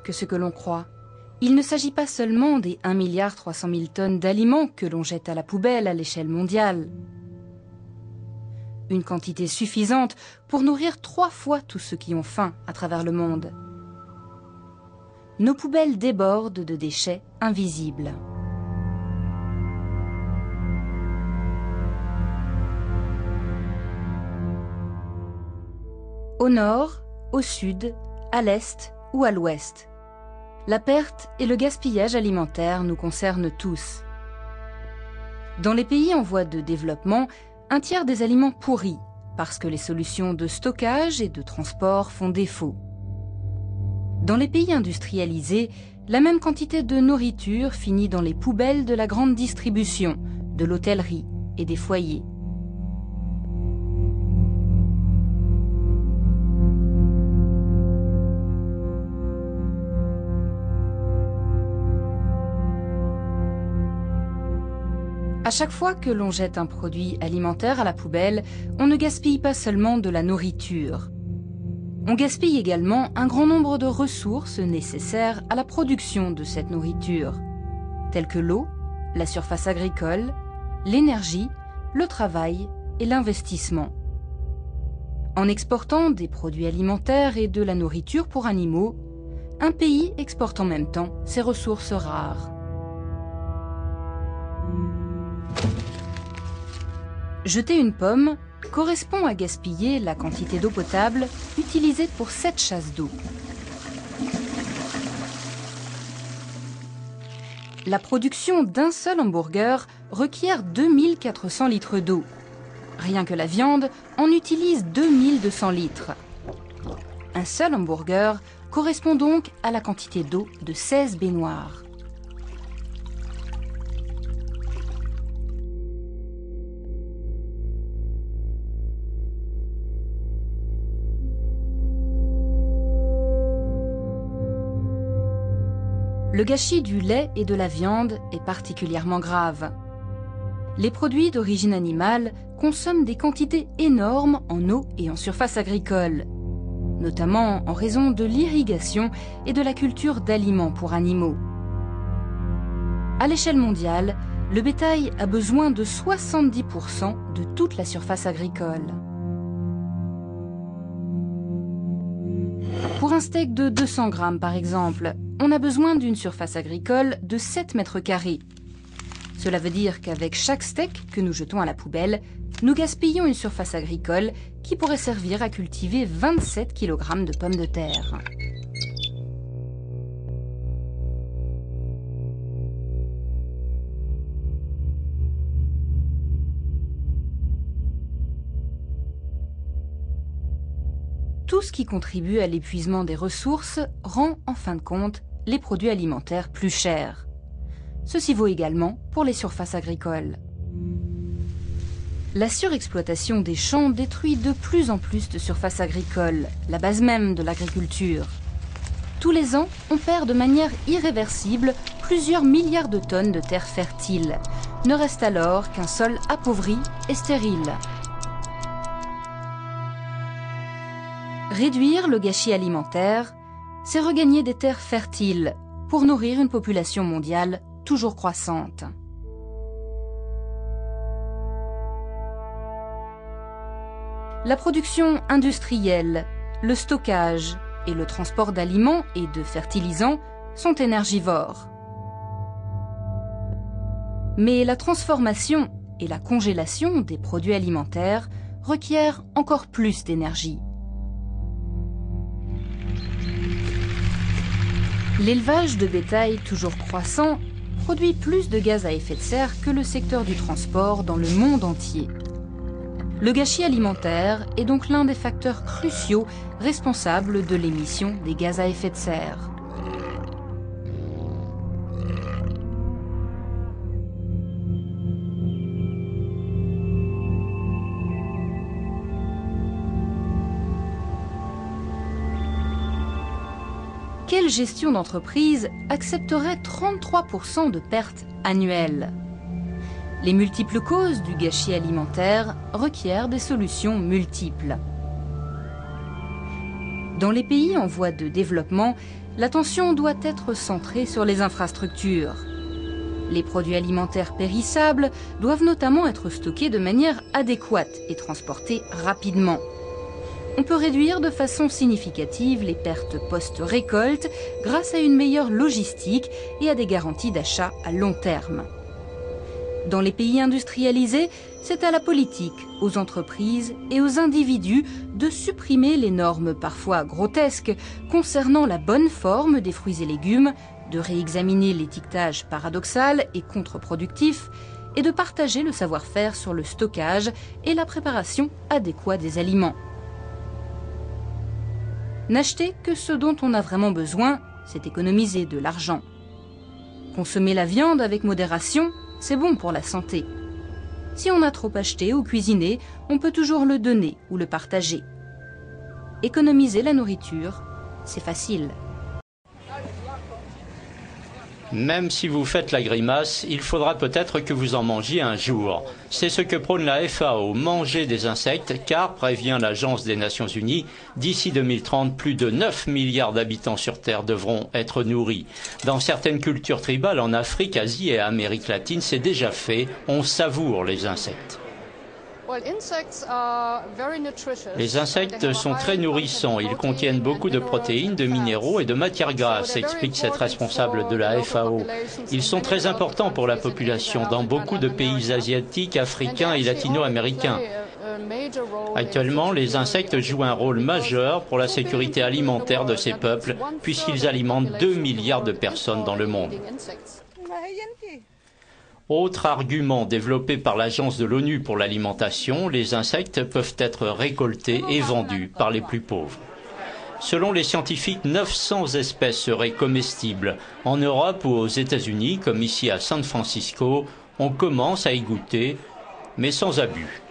que ce que l'on croit. Il ne s'agit pas seulement des 1,3 milliard tonnes d'aliments que l'on jette à la poubelle à l'échelle mondiale. Une quantité suffisante pour nourrir 3 fois tous ceux qui ont faim à travers le monde. Nos poubelles débordent de déchets invisibles. Au nord, au sud, à l'est ou à l'ouest, la perte et le gaspillage alimentaire nous concernent tous. Dans les pays en voie de développement, 1/3 des aliments pourris parce que les solutions de stockage et de transport font défaut. Dans les pays industrialisés, la même quantité de nourriture finit dans les poubelles de la grande distribution, de l'hôtellerie et des foyers. À chaque fois que l'on jette un produit alimentaire à la poubelle, on ne gaspille pas seulement de la nourriture. On gaspille également un grand nombre de ressources nécessaires à la production de cette nourriture, telles que l'eau, la surface agricole, l'énergie, le travail et l'investissement. En exportant des produits alimentaires et de la nourriture pour animaux, un pays exporte en même temps ses ressources rares. Jeter une pomme correspond à gaspiller la quantité d'eau potable utilisée pour 7 chasses d'eau. La production d'un seul hamburger requiert 2400 litres d'eau. Rien que la viande en utilise 2200 litres. Un seul hamburger correspond donc à la quantité d'eau de 16 baignoires. Le gâchis du lait et de la viande est particulièrement grave. Les produits d'origine animale consomment des quantités énormes en eau et en surface agricole, notamment en raison de l'irrigation et de la culture d'aliments pour animaux. À l'échelle mondiale, le bétail a besoin de 70% de toute la surface agricole. Pour un steak de 200 grammes par exemple, on a besoin d'une surface agricole de 7 mètres carrés. Cela veut dire qu'avec chaque steak que nous jetons à la poubelle, nous gaspillons une surface agricole qui pourrait servir à cultiver 27 kg de pommes de terre. Tout ce qui contribue à l'épuisement des ressources rend, en fin de compte, les produits alimentaires plus chers. Ceci vaut également pour les surfaces agricoles. La surexploitation des champs détruit de plus en plus de surfaces agricoles, la base même de l'agriculture. Tous les ans, on perd de manière irréversible plusieurs milliards de tonnes de terres fertiles. Ne reste alors qu'un sol appauvri et stérile. Réduire le gâchis alimentaire, c'est regagner des terres fertiles pour nourrir une population mondiale toujours croissante. La production industrielle, le stockage et le transport d'aliments et de fertilisants sont énergivores. Mais la transformation et la congélation des produits alimentaires requièrent encore plus d'énergie. L'élevage de bétail toujours croissant produit plus de gaz à effet de serre que le secteur du transport dans le monde entier. Le gâchis alimentaire est donc l'un des facteurs cruciaux responsables de l'émission des gaz à effet de serre. Quelle gestion d'entreprise accepterait 33% de pertes annuelles? Les multiples causes du gâchis alimentaire requièrent des solutions multiples. Dans les pays en voie de développement, l'attention doit être centrée sur les infrastructures. Les produits alimentaires périssables doivent notamment être stockés de manière adéquate et transportés rapidement. On peut réduire de façon significative les pertes post-récolte grâce à une meilleure logistique et à des garanties d'achat à long terme. Dans les pays industrialisés, c'est à la politique, aux entreprises et aux individus de supprimer les normes parfois grotesques concernant la bonne forme des fruits et légumes, de réexaminer l'étiquetage paradoxal et contre-productif et de partager le savoir-faire sur le stockage et la préparation adéquate des aliments. N'acheter que ce dont on a vraiment besoin, c'est économiser de l'argent. Consommer la viande avec modération, c'est bon pour la santé. Si on a trop acheté ou cuisiné, on peut toujours le donner ou le partager. Économiser la nourriture, c'est facile. Même si vous faites la grimace, il faudra peut-être que vous en mangiez un jour. C'est ce que prône la FAO, manger des insectes, car, prévient l'Agence des Nations Unies, d'ici 2030, plus de 9 milliards d'habitants sur Terre devront être nourris. Dans certaines cultures tribales en Afrique, Asie et Amérique latine, c'est déjà fait, on savoure les insectes. Les insectes sont très nourrissants, ils contiennent beaucoup de protéines, de minéraux et de matières grasses, explique cette responsable de la FAO. Ils sont très importants pour la population dans beaucoup de pays asiatiques, africains et latino-américains. Actuellement, les insectes jouent un rôle majeur pour la sécurité alimentaire de ces peuples, puisqu'ils alimentent 2 milliards de personnes dans le monde. Autre argument développé par l'Agence de l'ONU pour l'alimentation, les insectes peuvent être récoltés et vendus par les plus pauvres. Selon les scientifiques, 900 espèces seraient comestibles. En Europe ou aux États-Unis, comme ici à San Francisco, on commence à y goûter, mais sans abus.